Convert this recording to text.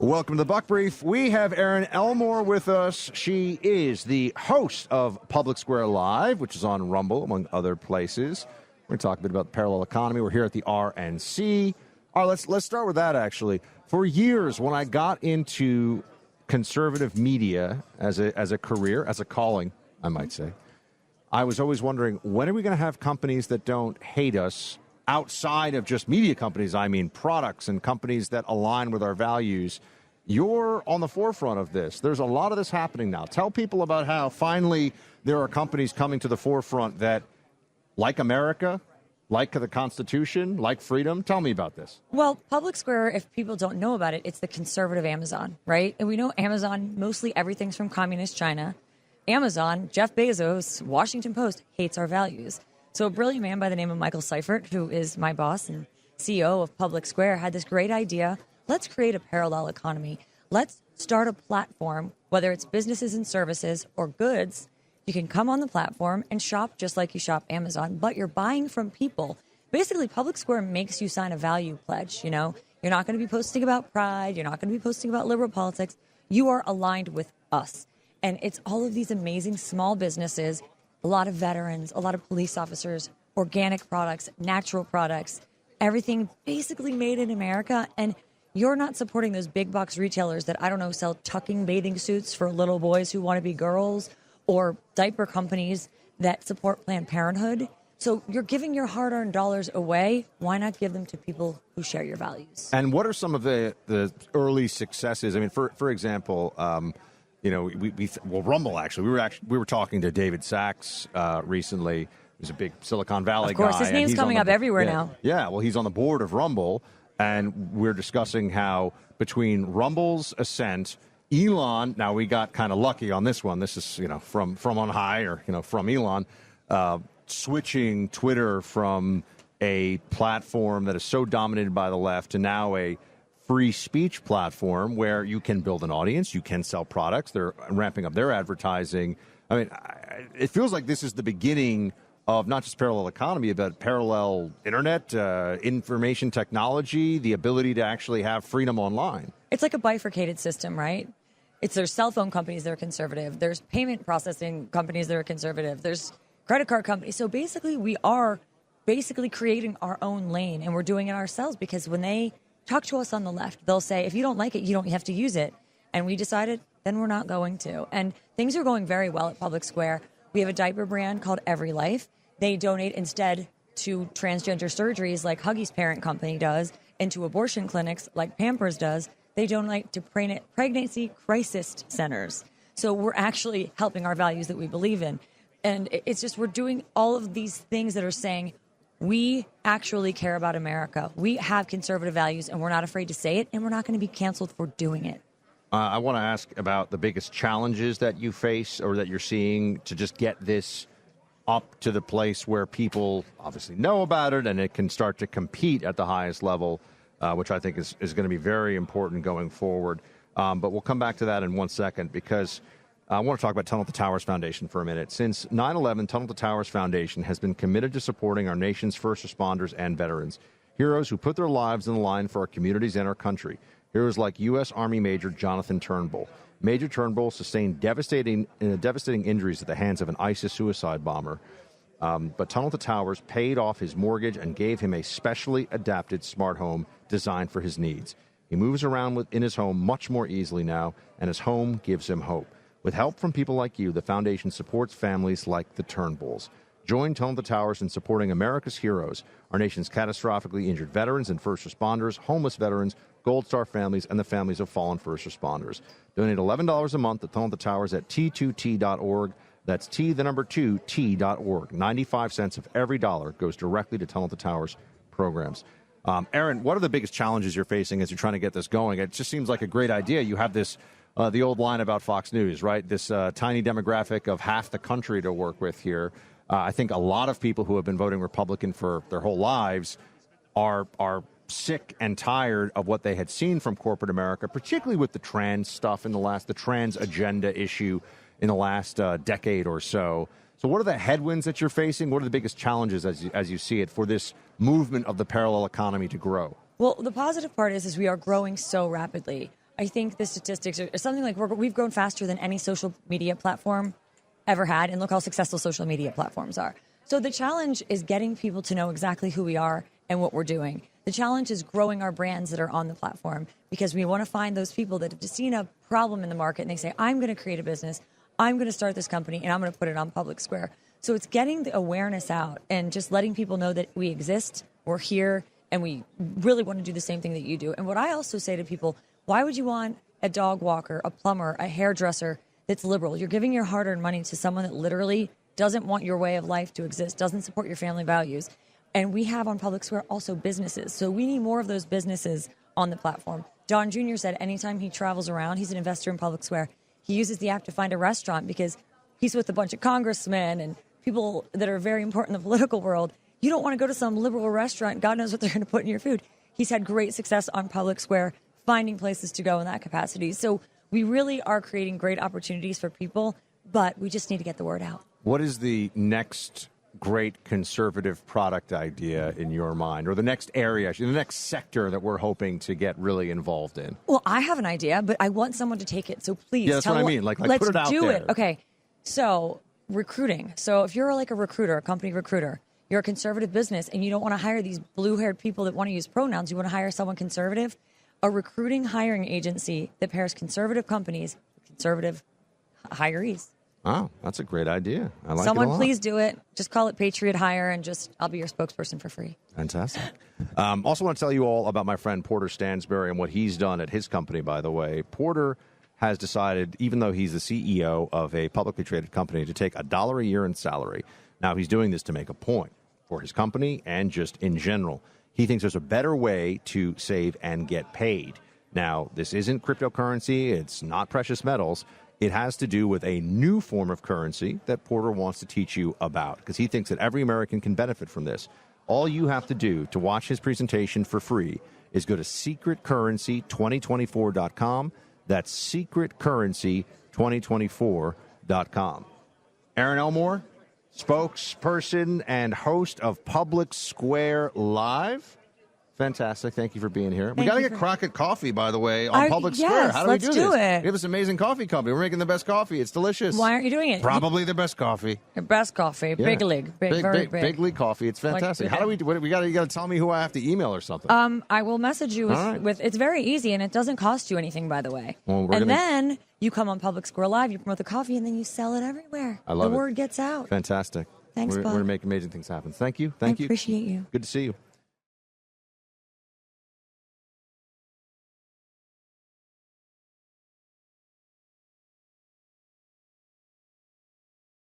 Welcome to the Buck Brief. We have Erin Elmore with us. She is the host of Public Square Live, which is on Rumble, among other places. We're going to talk a bit about the parallel economy. We're here at the RNC. All right, let's start with that, actually. For years, when I got into conservative media as a career, as a calling, I might say, I was always wondering, when are we going to have companies that don't hate us outside of just media companies? I mean, products and companies that align with our values. You're on the forefront of this. There's a lot of this happening now. Tell people about how finally there are companies coming to the forefront that like America, like the Constitution, like freedom. Tell me about this. Well, Public Square, if people don't know about it, it's the conservative Amazon, right? And we know Amazon, mostly everything's from communist China. Amazon, Jeff Bezos, Washington Post, hates our values. So a brilliant man by the name of Michael Seifert, who is my boss and CEO of Public Square, had this great idea. Let's create a parallel economy. Let's start a platform, whether it's businesses and services or goods. You can come on the platform and shop just like you shop Amazon, but you're buying from people. Basically, Public Square makes you sign a value pledge. You know, you're not going to be posting about pride. You're not going to be posting about liberal politics. You are aligned with us. And it's all of these amazing small businesses, a lot of veterans, a lot of police officers, organic products, natural products, everything basically made in America. And you're not supporting those big box retailers that, I don't know, sell tucking bathing suits for little boys who want to be girls, or diaper companies that support Planned Parenthood. So you're giving your hard-earned dollars away. Why not give them to people who share your values? And what are some of the early successes? I mean, for example, you know, Rumble, actually. We were talking to David Sachs recently, who's a big Silicon Valley guy. Of course, his name's coming up everywhere now. Yeah, well, he's on the board of Rumble, and we're discussing how between Rumble's ascent, Elon, now we got kind of lucky on this one. This is, you know, from on high, or, you know, from Elon, switching Twitter from a platform that is so dominated by the left to now a free speech platform where you can build an audience, you can sell products. They're ramping up their advertising. I mean, it feels like this is the beginning of not just parallel economy, but parallel internet, information technology, the ability to actually have freedom online. It's like a bifurcated system, right? There's cell phone companies that are conservative. There's payment processing companies that are conservative. There's credit card companies. So basically, we are creating our own lane, and we're doing it ourselves, because when they talk to us on the left, they'll say, if you don't like it, you don't have to use it. And we decided, then we're not going to. And things are going very well at Public Square. We have a diaper brand called Every Life. They donate instead to transgender surgeries like Huggies' parent company does, and to abortion clinics like Pampers does. They donate to pregnancy crisis centers. So we're actually helping our values that we believe in. And it's just, we're doing all of these things that are saying, we actually care about America. We have conservative values, and we're not afraid to say it, and we're not going to be canceled for doing it. I want to ask about the biggest challenges that you face, or that you're seeing, to just get this up to the place where people obviously know about it and it can start to compete at the highest level, which I think is going to be very important going forward. But we'll come back to that in 1 second, because I want to talk about Tunnel to Towers Foundation for a minute. Since 9/11, Tunnel to Towers Foundation has been committed to supporting our nation's first responders and veterans, heroes who put their lives on the line for our communities and our country. Heroes like U.S. Army Major Jonathan Turnbull. Major Turnbull sustained devastating injuries at the hands of an ISIS suicide bomber. But Tunnel to Towers paid off his mortgage and gave him a specially adapted smart home designed for his needs. He moves around in his home much more easily now, and his home gives him hope. With help from people like you, the foundation supports families like the Turnbulls. Join Tunnel to Towers in supporting America's heroes, our nation's catastrophically injured veterans and first responders, homeless veterans, Gold Star families, and the families of fallen first responders. Donate $11 a month to Tunnel to Towers at T2T.org. That's T2T.org. 95 cents of every dollar goes directly to Tunnel to Towers programs. Erin, what are the biggest challenges you're facing as you're trying to get this going? It just seems like a great idea. You have this, the old line about Fox News, right? This tiny demographic of half the country to work with here. I think a lot of people who have been voting Republican for their whole lives are sick and tired of what they had seen from corporate America, particularly with the trans stuff the trans agenda issue in the last decade or so. So what are the headwinds that you're facing? What are the biggest challenges as you see it for this movement of the parallel economy to grow? Well, the positive part is we are growing so rapidly. I think the statistics are something like we've grown faster than any social media platform ever had. And look how successful social media platforms are. So the challenge is getting people to know exactly who we are and what we're doing. The challenge is growing our brands that are on the platform, because we want to find those people that have seen a problem in the market and they say, I'm going to create a business, I'm going to start this company, and I'm going to put it on public square. So it's getting the awareness out and just letting people know that we exist, we're here, and we really want to do the same thing that you do. And what I also say to people, why would you want a dog walker, a plumber, a hairdresser that's liberal? You're giving your hard-earned money to someone that literally doesn't want your way of life to exist, doesn't support your family values. And we have on Public Square also businesses. So we need more of those businesses on the platform. Don Jr. said anytime he travels around, he's an investor in Public Square, he uses the app to find a restaurant because he's with a bunch of congressmen and people that are very important in the political world. You don't want to go to some liberal restaurant. God knows what they're going to put in your food. He's had great success on Public Square, finding places to go in that capacity. So we really are creating great opportunities for people, but we just need to get the word out. What is the next great conservative product idea in your mind, or the next area, the next sector that we're hoping to get really involved in? Well, I have an idea, but I want someone to take it. So please, yeah, that's what I mean. Like let's put it out do there. it. Okay. So recruiting. So if you're like a recruiter, a company recruiter, you're a conservative business and you don't want to hire these blue-haired people that want to use pronouns. You want to hire someone conservative. A recruiting hiring agency that pairs conservative companies with conservative hirees. Oh, that's a great idea. I like Someone it a lot. please do it. Just call it Patriot Hire and I'll be your spokesperson for free. Fantastic. Also want to tell you all about my friend Porter Stansberry and what he's done at his company, by the way. Porter has decided, even though he's the CEO of a publicly traded company, to take $1 a year in salary. Now, he's doing this to make a point for his company and just in general. He thinks there's a better way to save and get paid. Now, this isn't cryptocurrency. It's not precious metals. It has to do with a new form of currency that Porter wants to teach you about, because he thinks that every American can benefit from this. All you have to do to watch his presentation for free is go to secretcurrency2024.com. That's secretcurrency2024.com. Erin Elmore, spokesperson and host of Public Square Live. Fantastic. Thank you for being here. We got to get Crockett Coffee, by the way, on Public Square. How do we do this? Let's do it. We have this amazing coffee company. We're making the best coffee. It's delicious. Why aren't you doing it? Probably the best coffee. The best coffee. Yeah. Big league. Very big. Big league coffee. It's fantastic. Like, how do we do it? You got to tell me who I have to email or something. I will message you with it's very easy, and it doesn't cost you anything, by the way. Well, then you come on Public Square Live, you promote the coffee, and then you sell it everywhere. I love it. The word gets out. Fantastic. Thanks, We're Bob. going to make amazing things happen. Thank you. Thank you. I appreciate you. Good to see you.